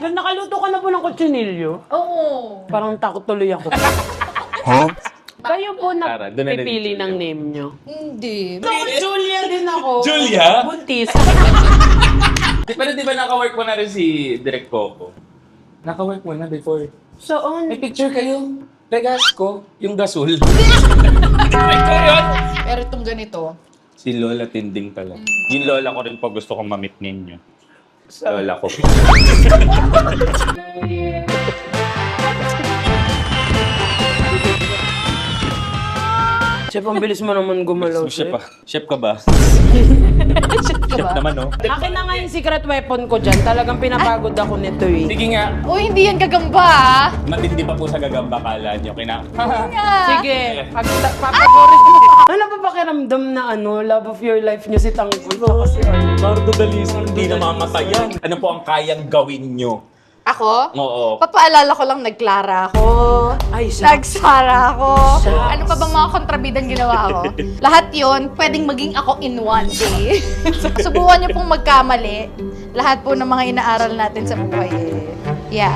Nakaluto ka na po ng kutsinilyo? Oo. Parang takot tuloy ako. Kayo po Tara, doon na napipili din. ng name nyo. Hindi. Ako, Julia din ako. Julia? Buntis. Pero di ba naka-work mo na rin si Direk Coco? Naka-work mo na before. Saan? May picture kayo. Regasco, yung gasol. Ito yun! Pero itong ganito, Si Lola Tinding pala. Yung lola ko rin po gusto kong mamit ninyo. Lola ko. Chef, ang bilis mo naman gumalaw, Chef, Chef. chef ka ba? ka Chef ba? naman, no? Akin na nga yung secret weapon ko dyan. Talagang pinapagod ako nito eh. Sige nga, Uy, hindi yan gagamba ah. matindi pa po sa gagamba kala nyo. Sige, papagorin mo. Ano ba pakiramdam na love of your life nyo si Tanggol? Kasi Bardo Dalisar, hindi na mamatayan. Ano po ang kayang gawin nyo? Ako? Oo. Papaalala ko lang, nagklara ako. Ay, Nagsara ako. Shucks. Ano pa bang mga kontrabidang ginawa ko? Lahat yon pwedeng maging ako in one day. Subukan niyo pong magkamali. Lahat po ng mga inaaral natin sa buhay yeah,